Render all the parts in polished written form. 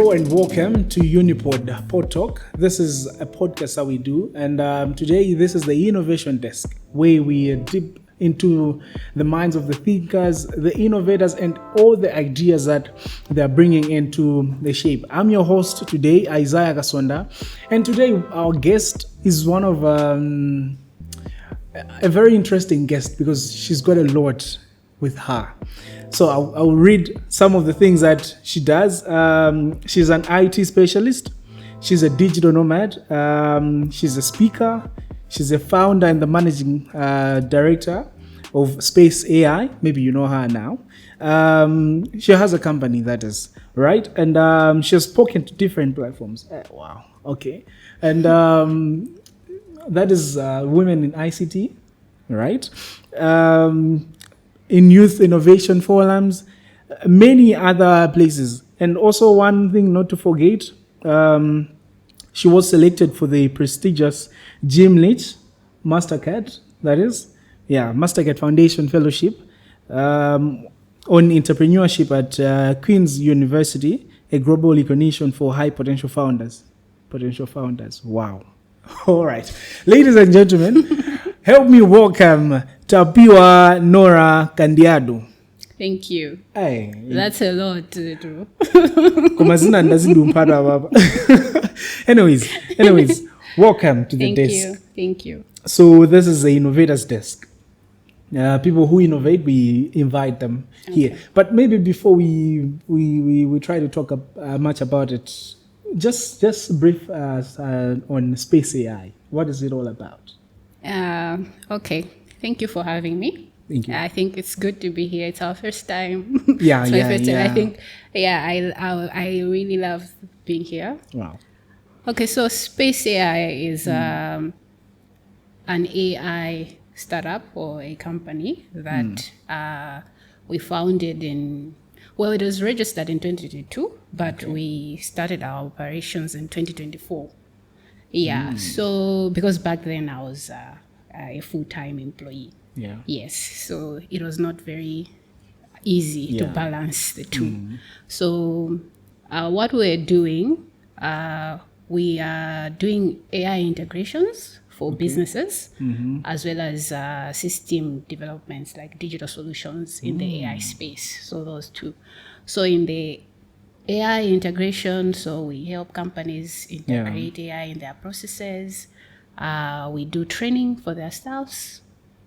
Hello and welcome to UniPod PodTalk. This is a podcast that we do, and today this is the Innovation Desk, where we dip into the minds of the thinkers, the innovators, and all the ideas that they're bringing into the shape. I'm your host today, Isaiah Kasunda, and today our guest is one of a very interesting guest because she's got a lot with her. So I'll read some of the things that she does. She's an IT specialist. She's a digital nomad. She's a speaker. She's a founder and the managing director of SpaceAI. Maybe you know her now. She has a company, that is, right? And she has spoken to different platforms. Wow. Okay. And that is Women in ICT, right? In youth innovation forums, many other places. And also one thing not to forget, she was selected for the prestigious Jim Leach Mastercard, Mastercard Foundation Fellowship on entrepreneurship at Queen's University, a global recognition for high potential founders. Wow. All right. Ladies and gentlemen, help me welcome Tapiwa Norah Kandiado. Thank you. Hey. That's a lot to do. Anyways, welcome to the desk. Thank you. So this is the Innovators Desk. People who innovate, we invite them here. But maybe before we try to talk much about it, just brief us on SpaceAI. What is it all about? Okay. Thank you for having me. Thank you. I think it's good to be here. It's our first time. Yeah, it's my first time. yeah. I think, I really love being here. Wow. Okay, so SpaceAI is an AI startup or a company that we founded it was registered in 2022, but we started our operations in 2024. Yeah, so because back then I was a full-time employee. Yeah. Yes, so it was not very easy to balance the two. So what we're doing, we are doing AI integrations for businesses, as well as system developments like digital solutions in the AI space. So those two. So in the AI integration, so we help companies integrate AI in their processes. We do training for their staffs.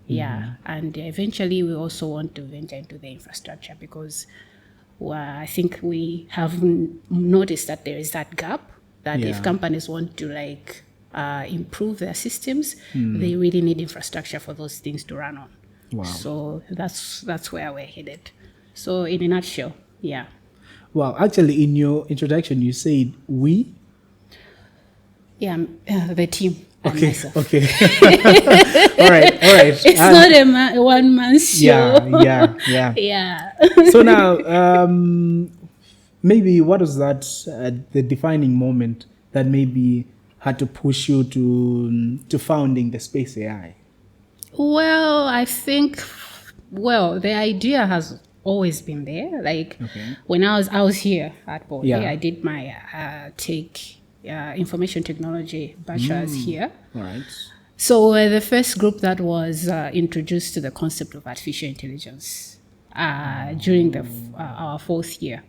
And eventually we also want to venture into the infrastructure because I think we have noticed that there is that gap that if companies want to improve their systems, they really need infrastructure for those things to run on. Wow. So that's where we're headed. So in a nutshell, yeah. Well, actually, in your introduction, you said we. Yeah, the team. Okay. All right. It's not a one-man show. Yeah. So now, maybe what was that the defining moment that maybe had to push you to founding the SpaceAI? Well, I think the idea has always been there. When I was here at Board, I did my information technology bachelor's here. All right. So the first group that was introduced to the concept of artificial intelligence during our fourth year.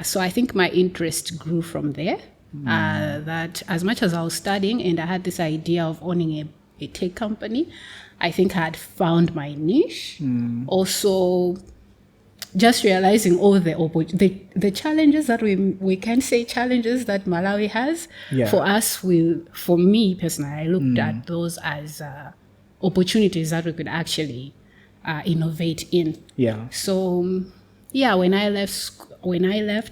So I think my interest grew from there. That as much as I was studying and I had this idea of owning a tech company, I think I had found my niche. Also, just realizing all the challenges that we can say challenges that Malawi has. For us, for me personally, I looked at those as opportunities that we could actually innovate in. Yeah. So when I left,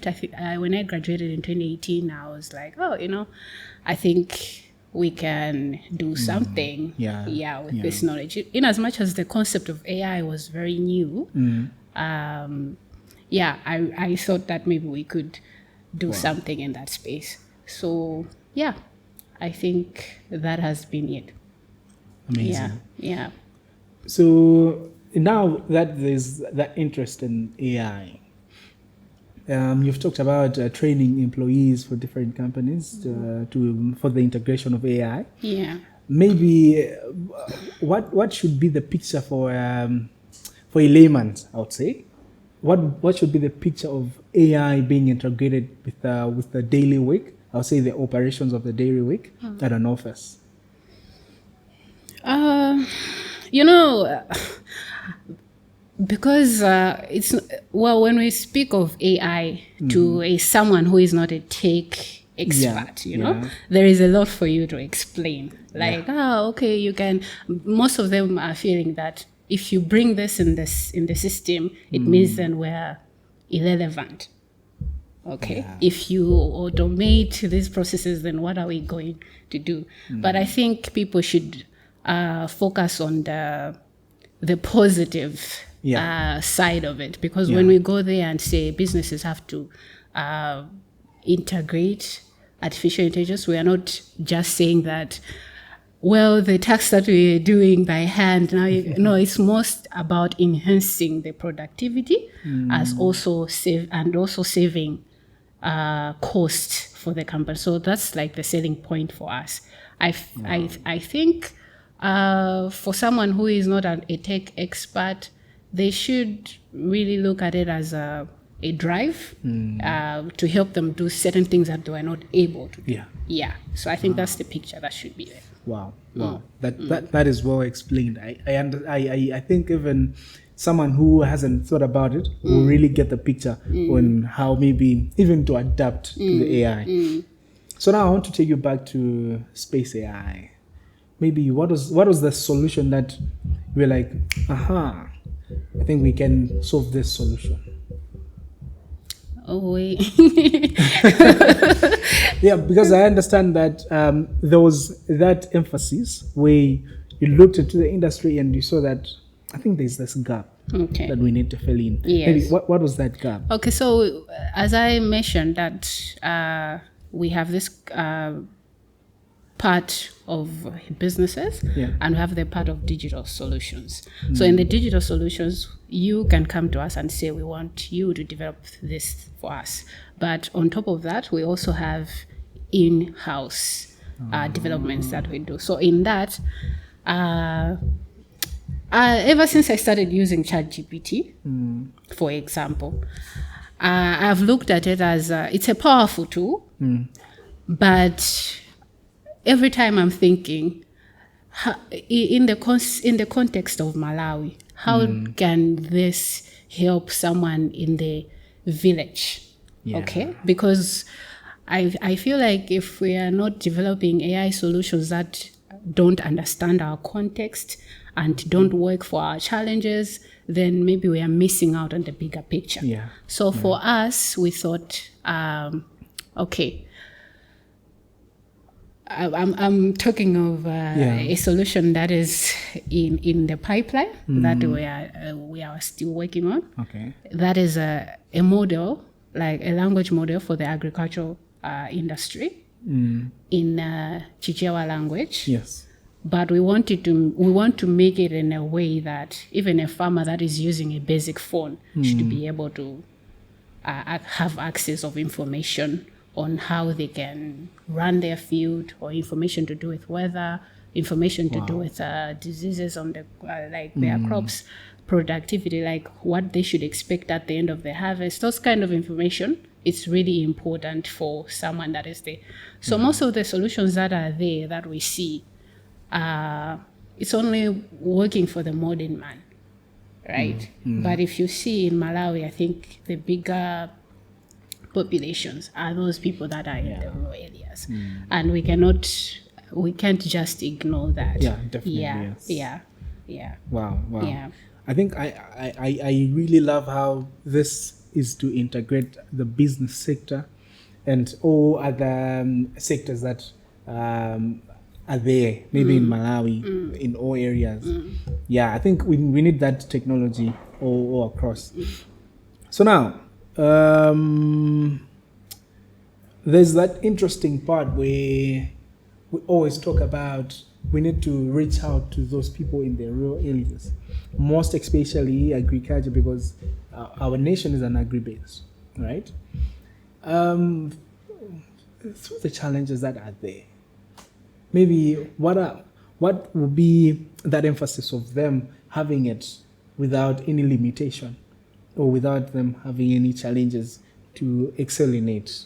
I think when I graduated in 2018, I was like, I think we can do something. With this knowledge. In as much as the concept of AI was very new. I thought that maybe we could do something in that space. So I think that has been it. Amazing. Yeah. So now that there's that interest in AI, You've talked about training employees for different companies for the integration of AI. Yeah. Maybe what should be the picture for a layman, I would say? What should be the picture of AI being integrated with the daily work? I would say the operations of the daily work at an office. Because when we speak of AI to someone who is not a tech expert, there is a lot for you to explain. Like, okay, you can. Most of them are feeling that if you bring this in the system, it means then we're irrelevant. Okay, if you automate these processes, then what are we going to do? But I think people should focus on the positive side of it, because when we go there and say businesses have to integrate artificial intelligence, we are not just saying that, well, the tasks that we're doing by hand now, it's most about enhancing the productivity as also saving cost for the company. So that's like the selling point for us. I think for someone who is not a tech expert, they should really look at it as a drive to help them do certain things that they were not able to do. Yeah. So I think that's the picture that should be there. Wow. That is well explained. I think even someone who hasn't thought about it will really get the picture on how maybe even to adapt to the AI. So now I want to take you back to SpaceAI. Maybe what was the solution that we're like, I think we can solve this solution? Oh, wait. Yeah, because I understand that there was that emphasis where you looked into the industry and you saw that I think there's this gap that we need to fill in. Yes. Maybe what was that gap? Okay, so as I mentioned that we have this part of businesses and we have the part of digital solutions. So in the digital solutions, you can come to us and say, we want you to develop this for us. But on top of that, we also have in-house developments that we do. So in that, ever since I started using ChatGPT, for example, I've looked at it as it's a powerful tool, but every time I'm thinking, in the context of Malawi, how can this help someone in the village? Okay, because I feel like if we are not developing AI solutions that don't understand our context and don't work for our challenges, then maybe we are missing out on the bigger picture. So for us, we thought, okay, I'm talking of a solution that is in the pipeline that we are still working on. Okay, that is a model, like a language model for the agricultural industry in Chichewa language. Yes, but we want to make it in a way that even a farmer that is using a basic phone should be able to have access of information on how they can run their field, or information to do with weather, information to do with diseases on the their crops, productivity, like what they should expect at the end of the harvest. Those kind of information, it's really important for someone that is there. So most of the solutions that are there that we see, it's only working for the modern man, right? But if you see in Malawi, I think the bigger populations are those people that are in the rural areas, and we can't just ignore that. Wow. Yeah. I think I really love how this is to integrate the business sector and all other sectors that are there, maybe in Malawi, in all areas. I think we need that technology all across. So now, there's that interesting part where we always talk about we need to reach out to those people in the rural areas, most especially agriculture, because our nation is an agri-base. right? Through the challenges that are there, maybe what would be that emphasis of them having it without any limitation or without them having any challenges to excel in it?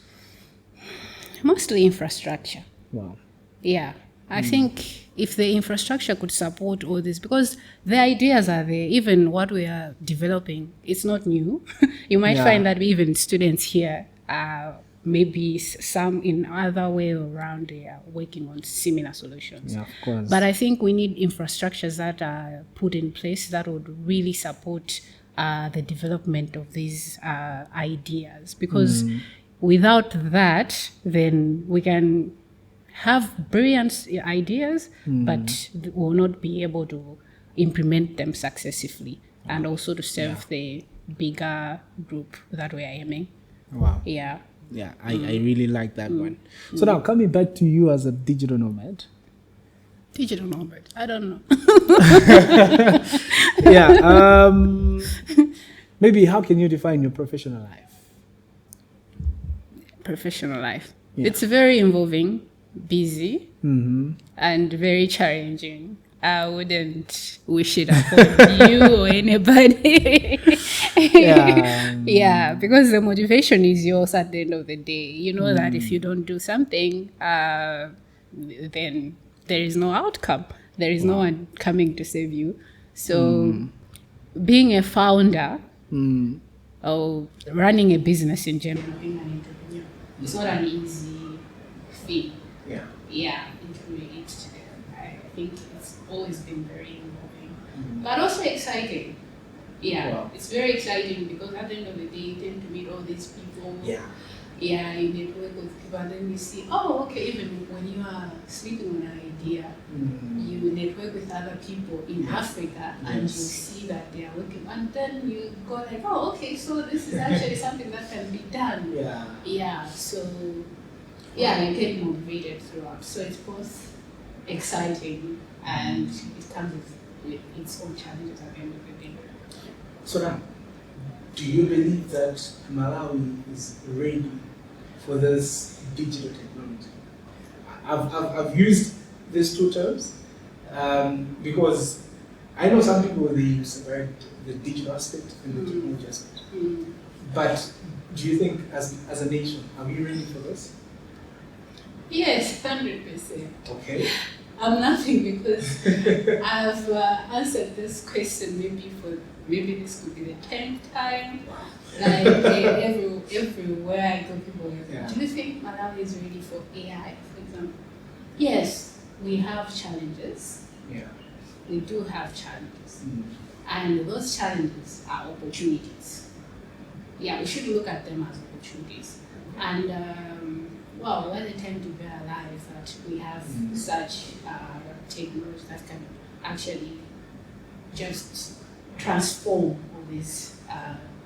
Mostly infrastructure. Wow. Yeah. I think if the infrastructure could support all this, because the ideas are there, even what we are developing, it's not new. You might find that even students here maybe some in other way around they are working on similar solutions. Yeah, of course. But I think we need infrastructures that are put in place that would really support the development of these ideas. Because without that, then we can have brilliant ideas, but will not be able to implement them successfully and also to serve the bigger group that we are aiming. Wow. Yeah. Yeah, I really like that one. So now coming back to you as a digital nomad. Digital nomad, I don't know. Yeah. Maybe how can you define your professional life? Professional life. Yeah. It's very involving, busy, Mm-hmm. and very challenging. I wouldn't wish it upon you or anybody. Yeah, because the motivation is yours at the end of the day. You know that if you don't do something, then there is no outcome. There is no one coming to save you. So being a founder or running a business in general, being an entrepreneur, it's not an easy thing. Yeah, integrate it together. I think it's always been very involving, but also exciting. Yeah, Wow. it's very exciting because at the end of the day, you tend to meet all these people. Yeah, you network with people, and then you see, oh, okay, even when you are sleeping on an idea, you network with other people in Africa, and you see that they are working, and then you go like, oh, okay, so this is actually something that can be done. Yeah, so yeah, you get motivated throughout. So it's both exciting and it comes with its own challenges at the end of the day. So now, do you believe that Malawi is ready for this digital technology? I've used these two terms because I know some people, they separate the digital aspect and the technology aspect. But do you think as a nation, are we ready for this? Yes, 100%. Okay. I'm laughing because I've answered this question maybe this could be the 10th time. Like everywhere I go, people are like, do you think Malawi is ready for AI, for example? Yes, we have challenges. Yeah. We do have challenges. And those challenges are opportunities. Yeah, we should look at them as opportunities. And wow, what a time to be alive that we have such technology that can actually just transform all these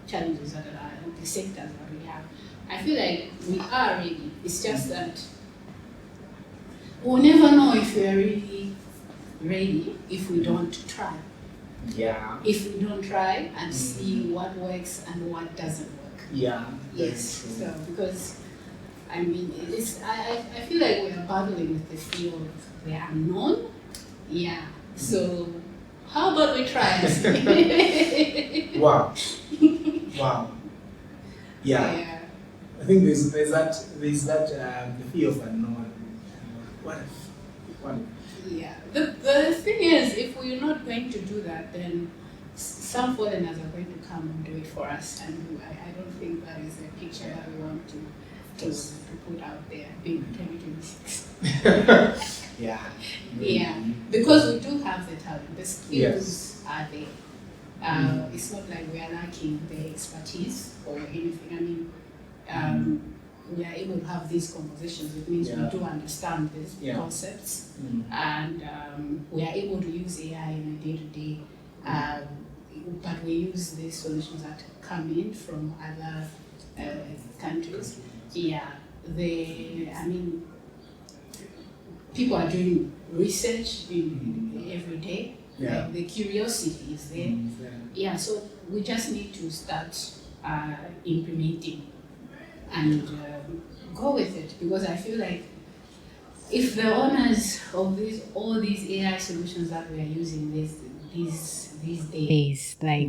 challenges that are the sectors that we have. I feel like we are ready. It's just that we'll never know if we are really ready if we don't try. Yeah. If we don't try and see what works and what doesn't work. Yeah. Yes. So because I mean, I feel like we are battling with the fear of the unknown. Yeah. So how about we try and see? Wow. Yeah. I think there's that the fear of unknown. What if? Yeah. The thing is, if we're not going to do that, then some foreigners are going to come and do it for us, and I don't think that is a picture that we want to put out there, being 2026. Yeah. Yeah, because we do have the talent, the skills are there. It's not like we are lacking the expertise or anything. I mean, we are able to have these conversations. It means we do understand these concepts, and we are able to use AI in a day-to-day. But we use these solutions that come in from other countries. Yeah, people are doing research every day. Yeah. Like the curiosity is there. Yeah, so we just need to start implementing and go with it, because I feel like if the owners of all these AI solutions that we are using these days, like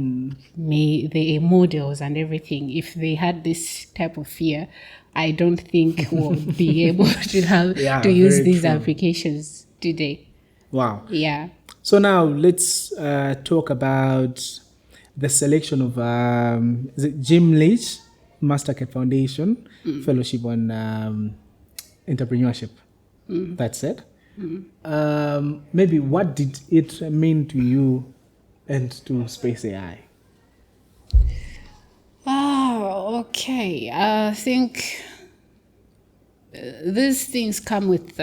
the models and everything, if they had this type of fear, I don't think we'll be able to have to use these applications today. Wow. Yeah. So now let's talk about the selection of is it Jim Leach Mastercard Foundation Fellowship on Entrepreneurship. That's it. Maybe what did it mean to you and to SpaceAI? Okay. I think these things come with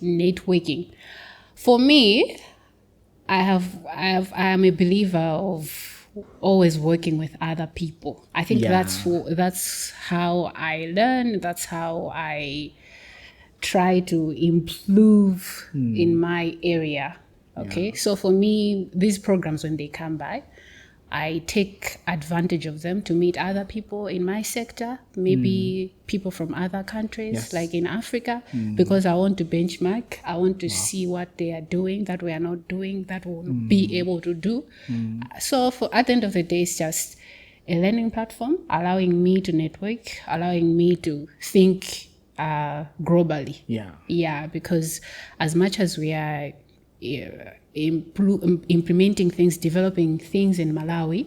networking. For me, I am a believer of always working with other people. I think that's how I learn. That's how I try to improve in my area. Okay. So for me, these programs, when they come by, I take advantage of them to meet other people in my sector, maybe people from other countries, like in Africa, because I want to benchmark. I want to see what they are doing that we are not doing, that we'll be able to do. So at the end of the day, it's just a learning platform, allowing me to network, allowing me to think globally. Yeah, because as much as we are implementing things, developing things in Malawi,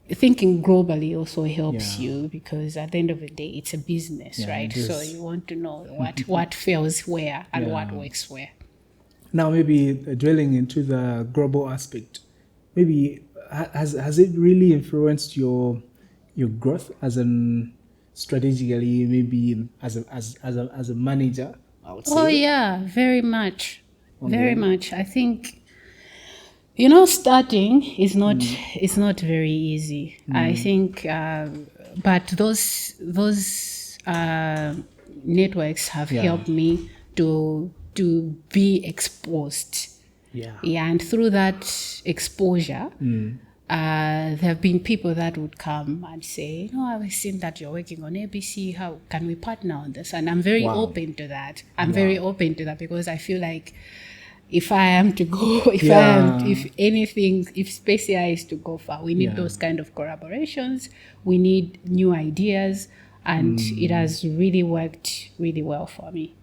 thinking globally also helps you, because at the end of the day, it's a business, right? So you want to know what fails where and what works where. Now, maybe dwelling into the global aspect, maybe has it really influenced your growth as an strategically, maybe as a manager, I would say? Oh yeah, very much. Very much. I think, starting is not very easy. I think, but those networks have helped me to be exposed. Yeah, and through that exposure, there have been people that would come and say, I've seen that you're working on ABC. How can we partner on this? And I'm very open to that. Very open to that, because I feel like if I am to go, if SpaceAI is to go far, we need those kind of collaborations. We need new ideas, and it has really worked really well for me.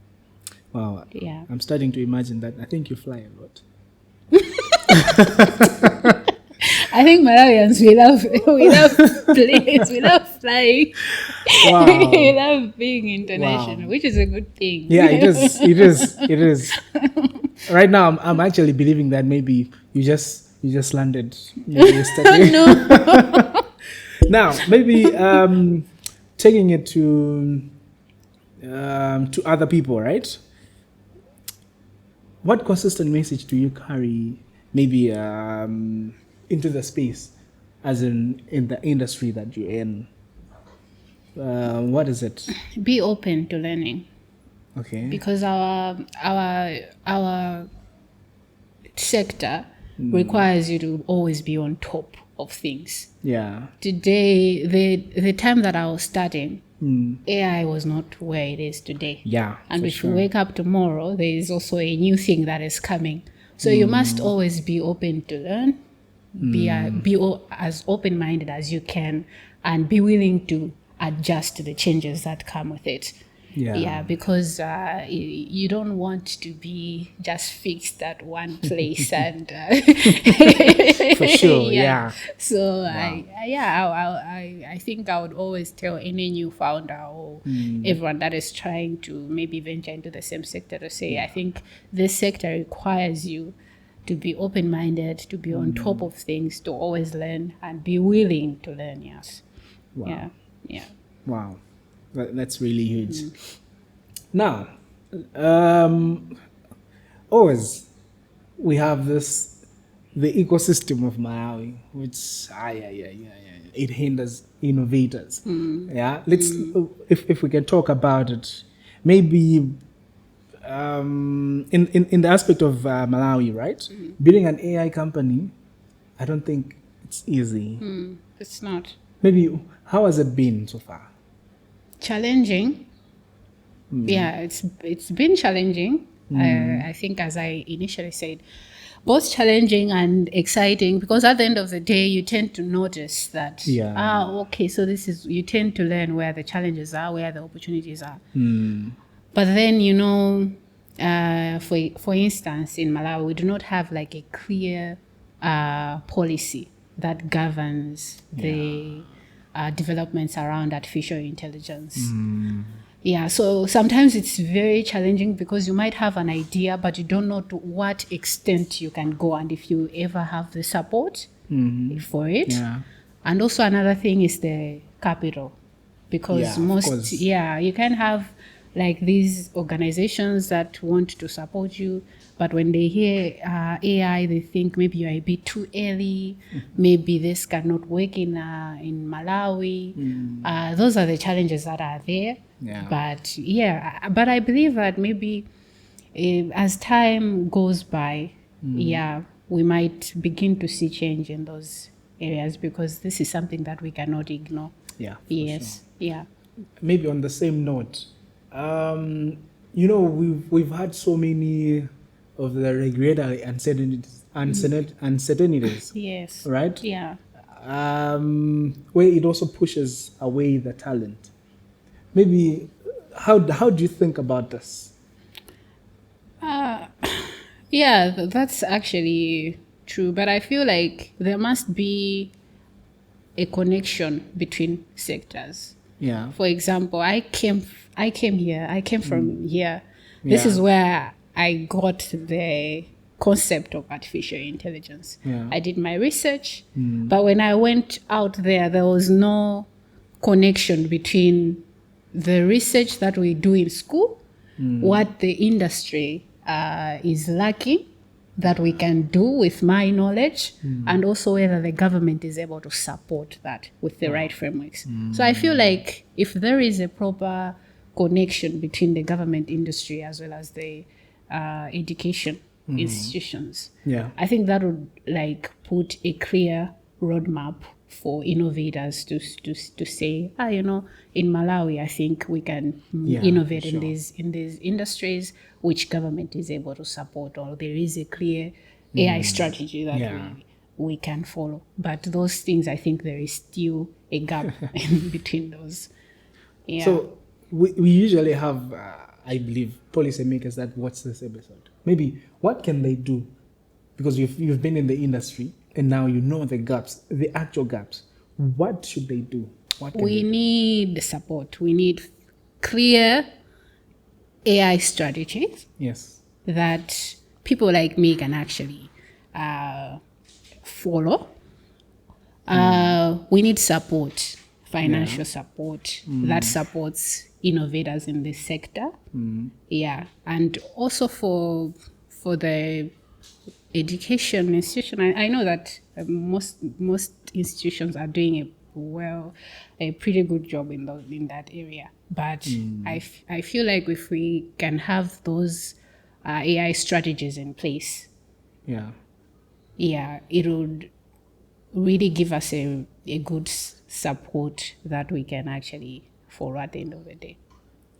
Wow. Yeah. I'm starting to imagine that. I think you fly a lot. I think Malawians, we love planes, we love flying, we love being international, which is a good thing. Yeah, it is. Right now, I'm actually believing that maybe you just landed yesterday. No. Now, maybe taking it to other people, right? What consistent message do you carry, maybe into the space, as in the industry that you're in? What is it? Be open to learning. Okay. Because our sector requires you to always be on top of things. Yeah. Today, the time that I was studying, AI was not where it is today. Yeah. And if you wake up tomorrow, there is also a new thing that is coming. So you must always be open to learn, be as open-minded as you can, and be willing to adjust to the changes that come with it. Yeah, because you don't want to be just fixed at one place and for sure. Yeah. So I think I would always tell any new founder or everyone that is trying to maybe venture into the same sector to say, I think this sector requires you to be open-minded, to be on top of things, to always learn and be willing to learn. Yes. Wow. Yeah. Wow. That's really huge. Now, always we have the ecosystem of Malawi, which it hinders innovators. Yeah, let's if we can talk about it, maybe in the aspect of Malawi, right? Building an AI company, I don't think it's easy. It's not. Maybe how has it been so far? Challenging. Yeah, it's been challenging. I think, as I initially said, both challenging and exciting, because at the end of the day, you tend to notice that, okay, so you tend to learn where the challenges are, where the opportunities are. But then, for instance, in Malawi, we do not have like a clear policy that governs the developments around artificial intelligence. Yeah, so sometimes it's very challenging because you might have an idea, but you don't know to what extent you can go and if you ever have the support for it. Yeah. And also another thing is the capital, because you can have like these organizations that want to support you, but when they hear AI, they think maybe you're a bit too early, maybe this cannot work in Malawi. Those are the challenges that are there. Yeah. But I believe that maybe as time goes by, we might begin to see change in those areas, because this is something that we cannot ignore. Yeah. Yes. Sure. Yeah. Maybe on the same note, we've had so many of the regulatory uncertainties. Yes. Right? Yeah. Where it also pushes away the talent. Maybe how do you think about this? Yeah, that's actually true. But I feel like there must be a connection between sectors. Yeah. For example, I came from here. This is where I got the concept of artificial intelligence. Yeah. I did my research, but when I went out there was no connection between the research that we do in school, what the industry is lacking that we can do with my knowledge, and also whether the government is able to support that with the right frameworks. So I feel like if there is a proper connection between the government industry as well as the education institutions, I think that would like put a clear roadmap for innovators to say, in Malawi, I think we can innovate in these industries which government is able to support, or there is a clear AI strategy that we can follow. But those things, I think there is still a gap in between those. Yeah. So we usually have, I believe, policymakers that watch this episode. Maybe what can they do? Because you've been in the industry, and now you know the gaps, the actual gaps. What should they do? We need support. We need clear AI strategies. Yes. That people like me can actually follow. We need support, financial support that supports innovators in this sector. Yeah, and also for the education institution, I know that most institutions are doing a pretty good job in that area. But I feel like if we can have those AI strategies in place, it would really give us a good support that we can actually follow at the end of the day.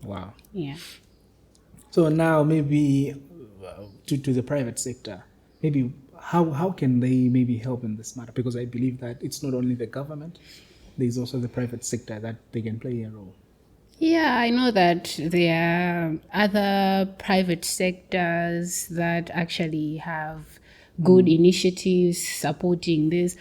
Wow. Yeah. So now maybe to the private sector, maybe how can they maybe help in this matter? Because I believe that it's not only the government, there's also the private sector that they can play a role. Yeah, I know that there are other private sectors that actually have good initiatives supporting this,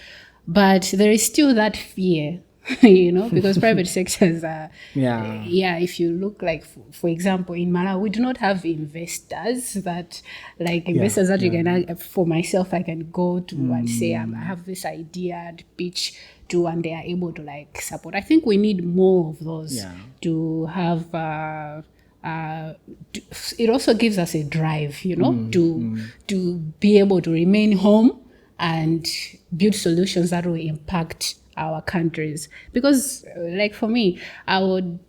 but there is still that fear, because private sectors are, if you look like, for example, in Malawi, we do not have investors that you can, for myself, I can go to and say, I have this idea and pitch to, and they are able to support. I think we need more of those to have, it also gives us a drive, to be able to remain home and build solutions that will impact our countries. Because for me, I would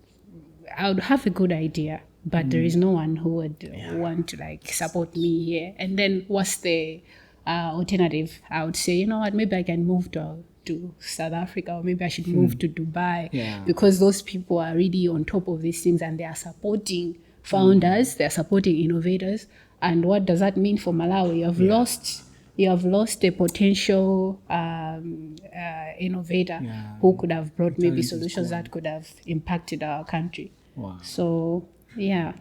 have a good idea, but there is no one who would want to support me here. And then what's the alternative? I would say, you know what, maybe I can move to to South Africa, or maybe I should move to Dubai, Yeah. because those people are really on top of these things and they are supporting founders, they're supporting innovators. And what does that mean for Malawi? You have lost a potential innovator who could have brought maybe solutions that could have impacted our country. Wow. So, yeah.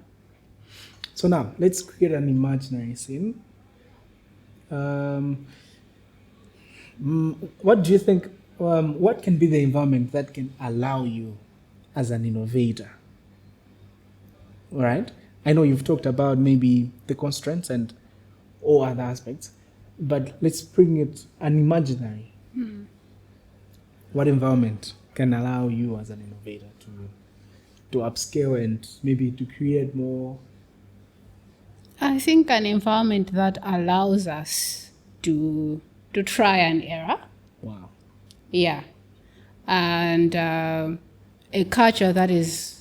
So now, let's create an imaginary scene. What do you think, what can be the environment that can allow you as an innovator? All right? I know you've talked about maybe the constraints and all other aspects, but let's bring it an imaginary. What environment can allow you as an innovator to upscale and maybe to create more? I think an environment that allows us to try and error. Wow. Yeah. And a culture that is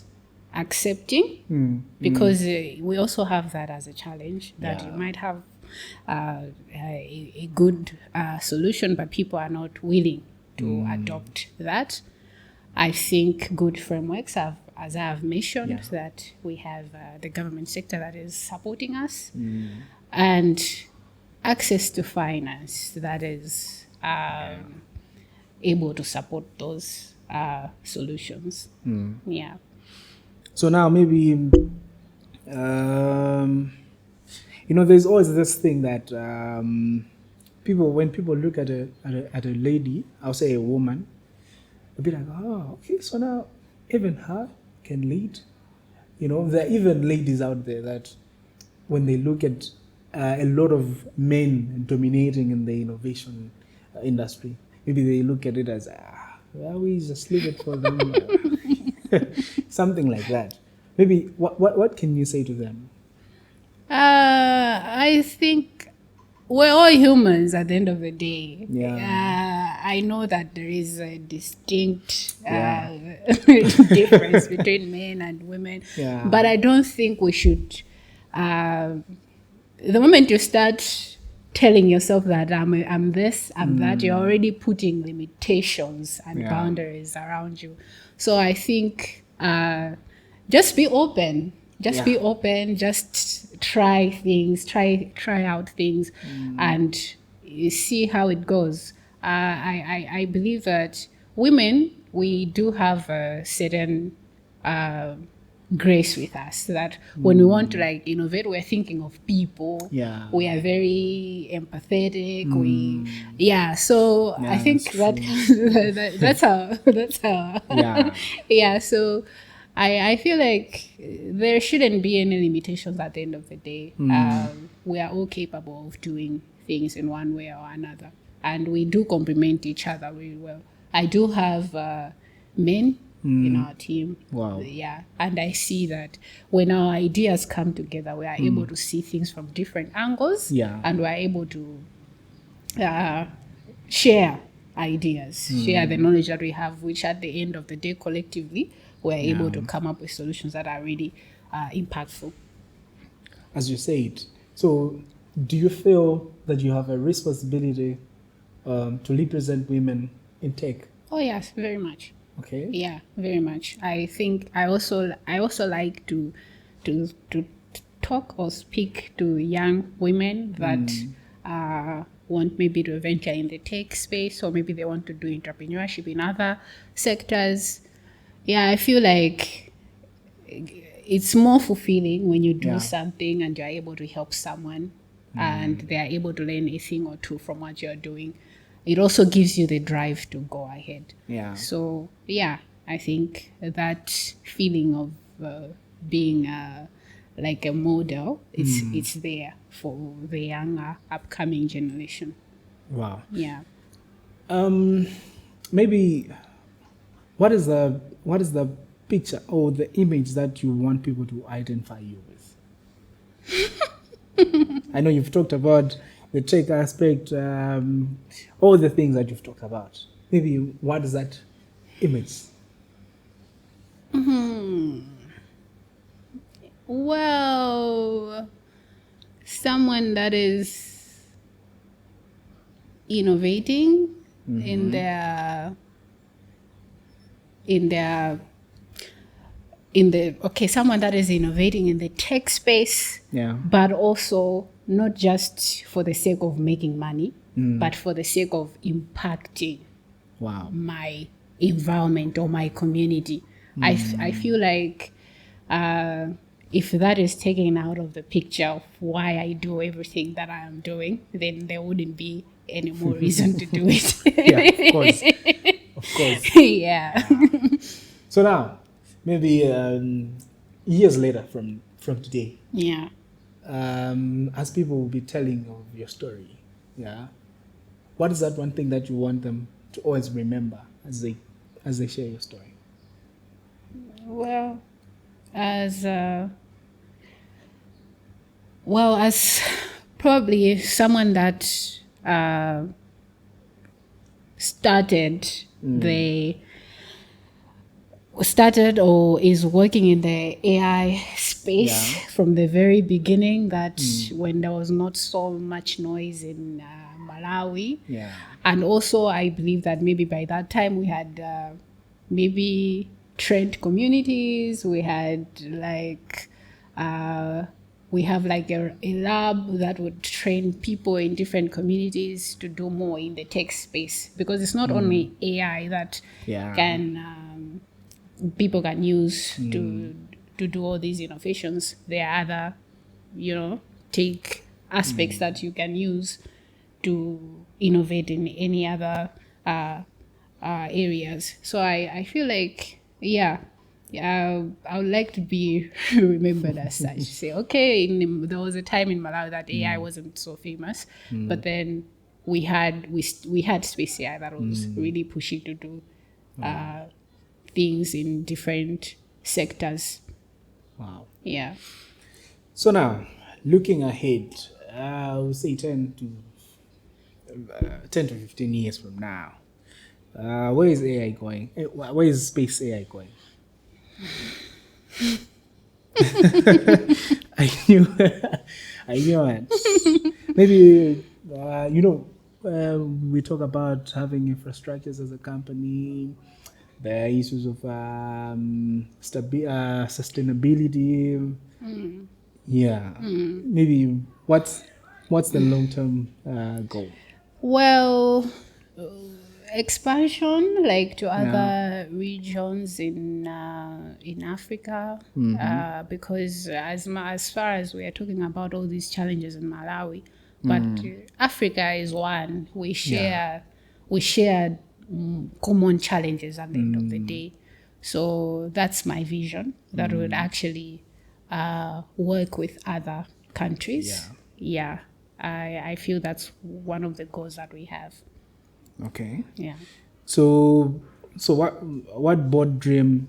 accepting, because we also have that as a challenge, that you might have a good solution, but people are not willing to adopt that. I think good frameworks have, as I have mentioned, that we have the government sector that is supporting us, and access to finance that is able to support those solutions. Yeah. So now maybe, there's always this thing that when people look at a lady, I'll say a woman, they'll be like, oh, okay, so now even her can lead. There are even ladies out there that when they look at a lot of men dominating in the innovation industry, maybe they look at it as, well, we just leave it for them. Something like that. Maybe what can you say to them? I think we're all humans at the end of the day. I know that there is a distinct difference between men and women, but I don't think we should. The moment you start telling yourself that I'm this, I'm that, you're already putting limitations and boundaries around you. So I think just be open. Be open. Just try things. Try out things, and you see how it goes. I believe that women, we do have a certain grace with us, that when we want to innovate, we're thinking of people. We are very empathetic. So I think that's how so I feel like there shouldn't be any limitations at the end of the day. We are all capable of doing things in one way or another, and we do complement each other really well. I do have men in our team. Wow. And I see that when our ideas come together, we are able to see things from different angles, and we are able to share ideas, share the knowledge that we have, which at the end of the day, collectively, we're able to come up with solutions that are really impactful. As you said, so do you feel that you have a responsibility to represent women in tech? Oh yes, very much. Okay. Yeah, very much. I think I also like to talk or speak to young women that want maybe to venture in the tech space, or maybe they want to do entrepreneurship in other sectors. Yeah, I feel like it's more fulfilling when you do something and you're able to help someone and they are able to learn a thing or two from what you're doing. It also gives you the drive to go ahead. So, I think that feeling of being like a model, it's there for the younger upcoming generation. Wow. Yeah. Maybe what is the picture or the image that you want people to identify you with? I know you've talked about the tech aspect, all the things that you've talked about. Maybe what is that image? Well, someone that is innovating, in their in their in the okay, someone that is innovating in the tech space, Yeah. but also not just for the sake of making money, but for the sake of impacting Wow. my environment or my community. I feel like uh, if that is taken out of the picture of why I do everything that I am doing, then there wouldn't be any more reason to do it. Yeah, of course. Of course. Yeah. So now, maybe years later from today, Yeah. as people will be telling of your story, yeah, what is that one thing that you want them to always remember as they share your story? Well, as as probably someone that uh, started the started or is working in the AI space Yeah. from the very beginning, that when there was not so much noise in Malawi. Yeah. And also, I believe that maybe by that time we had maybe trained communities, we had like, we have like a lab that would train people in different communities to do more in the tech space, because it's not only AI that Yeah. can people can use to do all these innovations. There are other, tech aspects that you can use to innovate in any other uh, areas. So I feel like, yeah, I would like to be remembered as such. Say, okay, there was a time in Malawi that AI wasn't so famous, but then we had SpaceAI that was really pushing to do things in different sectors. Wow. Yeah. So now, looking ahead, I would say 10 to 15 years from now, where is AI going? Where is space AI going? I knew, I knew it. Maybe, we talk about having infrastructures as a company, the issues of sustainability. Yeah. Maybe what's the long term goal? Well, expansion like to Yeah. other regions in Africa, because as far as we are talking about all these challenges in Malawi, but Africa is one. We share common challenges at the end of the day. So that's my vision, that would actually work with other countries. Yeah, I feel that's one of the goals that we have. Okay. Yeah. So what board dream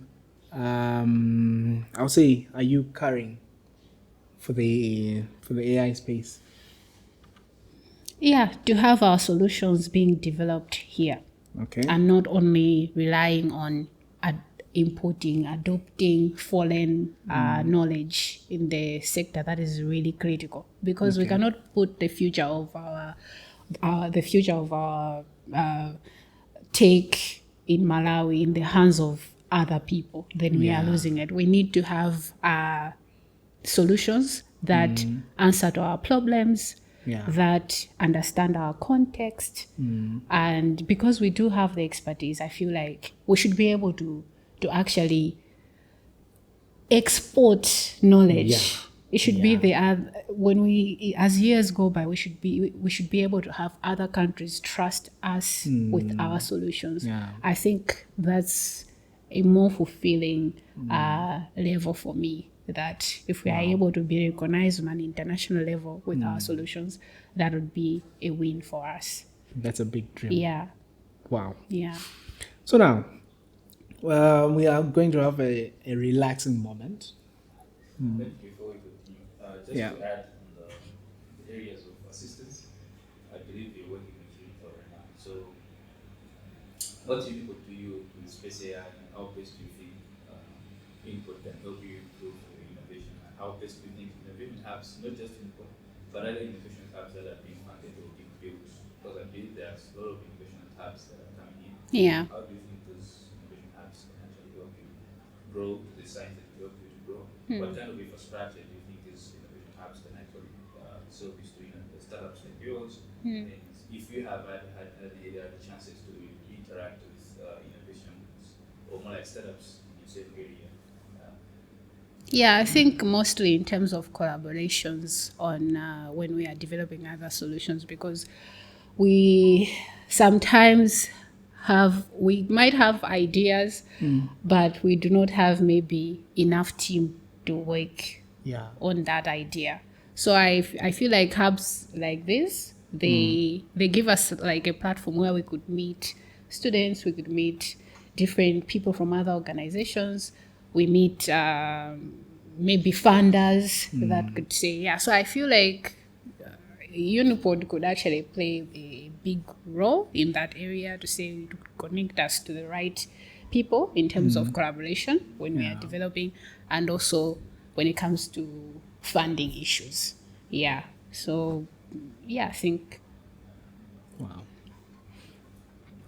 I'll say are you carrying for the AI space? Yeah, to have our solutions being developed here Okay. and not only relying on importing, adopting foreign knowledge in the sector. That is really critical, because we Okay. cannot put the future of our take in Malawi in the hands of other people. Then we are Yeah. losing it. We need to have solutions that answer to our problems, Yeah. that understand our context. And because we do have the expertise, I feel like we should be able to actually export knowledge. Yeah. It should be when we, as years go by, we should be able to have other countries trust us with our solutions. Yeah. I think that's a more fulfilling level for me. That if we are able to be recognized on an international level with our solutions, that would be a win for us. That's a big dream. Yeah, Wow. yeah. So now, we are going to have a relaxing moment. Maybe before we continue, just Yeah. to add on the areas of assistance, I believe you're working with UniPod right now. So, what UniPod do you with Space AI, and how best do you think UniPod can help you improve your innovation, and how best do you think innovation hubs, not just UniPod, but other innovation hubs that are being funded or being built? Because I believe there's a lot of innovation hubs that are coming in. Yeah. How do you think those innovation hubs can actually help you grow the science that you help you to grow? What kind of infrastructure do you think these innovation hubs can actually service to the startups like yours? And if you have had the chances to interact with innovations or more like startups in the same area. Yeah, I think mostly in terms of collaborations on when we are developing other solutions, because we sometimes we might have ideas, but we do not have maybe enough team to work on that idea. So I feel like hubs like this, they give us like a platform where we could meet students, we could meet different people from other organizations, we meet maybe funders that could say, yeah. So I feel like UniPod could actually play a big role in that area to say, to connect us to the right people in terms of collaboration when we are developing, and also when it comes to funding issues. Yeah. So, yeah, I think. Wow.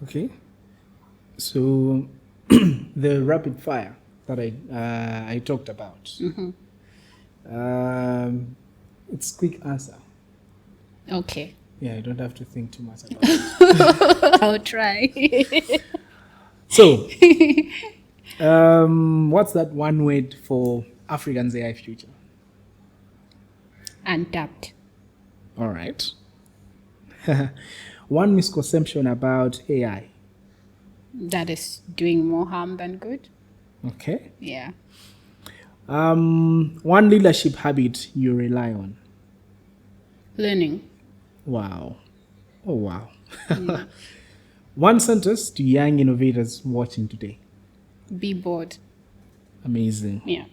Okay. So the rapid fire that I talked about. It's quick answer. Okay. Yeah, you don't have to think too much about it. I'll try. So, what's that one word for African's AI future? Untapped. All right. One misconception about AI. That is doing more harm than good. Okay. Yeah. One leadership habit you rely on. Learning. Wow. Oh, wow. One sentence to young innovators watching today. Be bored. Amazing. Yeah.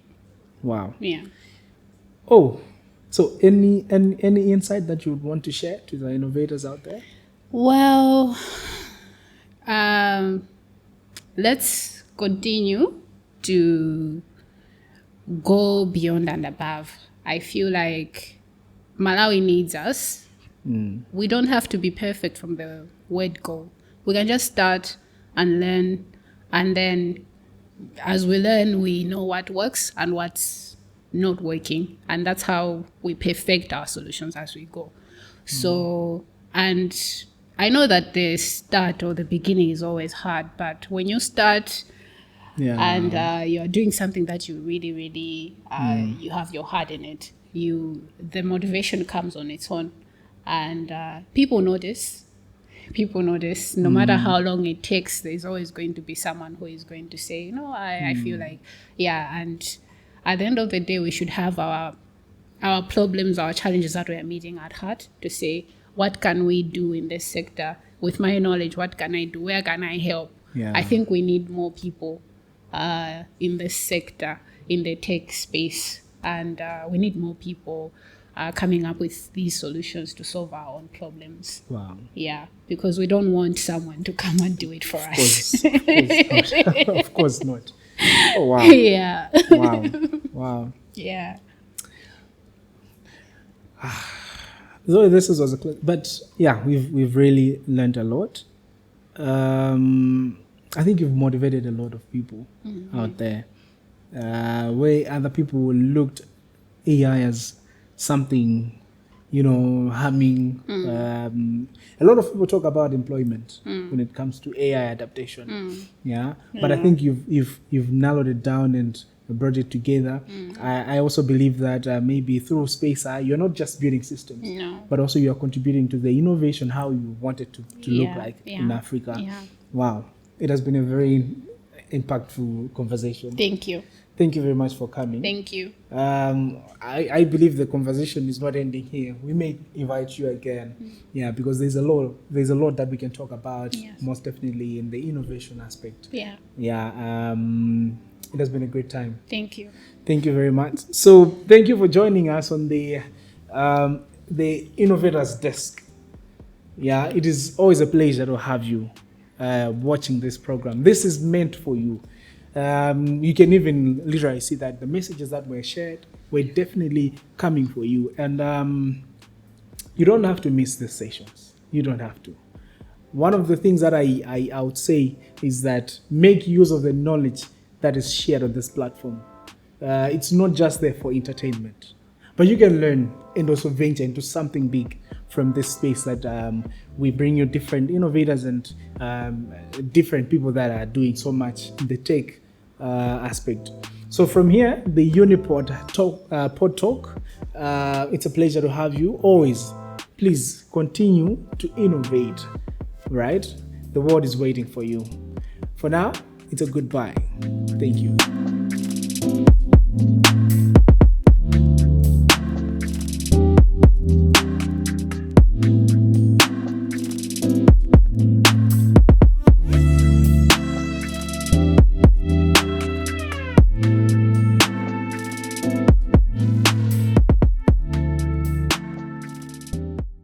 Wow. Yeah. Oh, so any insight that you would want to share to the innovators out there? Well, let's continue to go beyond and above. I feel like Malawi needs us. We don't have to be perfect from the word go. We can just start and learn, and then as we learn, we know what works and what's not working, and that's how we perfect our solutions as we go. So, and I know that the start or the beginning is always hard, but when you start and you're doing something that you really, really, you have your heart in it, the motivation comes on its own, and people notice. People notice. No matter how long it takes, there's always going to be someone who is going to say, I feel like, yeah. And at the end of the day, we should have our problems, our challenges that we are meeting at heart, to say, what can we do in this sector? With my knowledge, what can I do? Where can I help? Yeah. I think we need more people in this sector, in the tech space, and we need more people coming up with these solutions to solve our own problems. Wow. Yeah, because we don't want someone to come and do it for us. Of course not. Oh, wow. Yeah. Wow. Wow. Yeah. So this was a but yeah, we've really learned a lot. I think you've motivated a lot of people out there, where other people looked AI as something, harming. A lot of people talk about employment when it comes to AI adaptation. Yeah, but I think you've narrowed it down and brought it together. I also believe that maybe through SpaceAI, you're not just building systems, but also you're contributing to the innovation, how you want it to look like in Africa. Yeah. Wow. It has been a very impactful conversation. Thank you. Thank you very much for coming. Thank you. I believe the conversation is not ending here. We may invite you again. Yeah, because there's a lot that we can talk about, most definitely in the innovation aspect. Yeah. Yeah. It has been a great time. Thank you. Thank you very much. So thank you for joining us on the Innovators Desk. Yeah, it is always a pleasure to have you watching this program. This is meant for you. You can even literally see that the messages that were shared were definitely coming for you. And you don't have to miss these sessions. You don't have to. one of the things that I would say is that make use of the knowledge that is shared on this platform. It's not just there for entertainment, but you can learn and also venture into something big from this space that we bring you different innovators and different people that are doing so much in the tech aspect. So from here, the UniPod PodTalk, it's a pleasure to have you. Always, please continue to innovate, right? The world is waiting for you. For now, it's a goodbye. Thank you.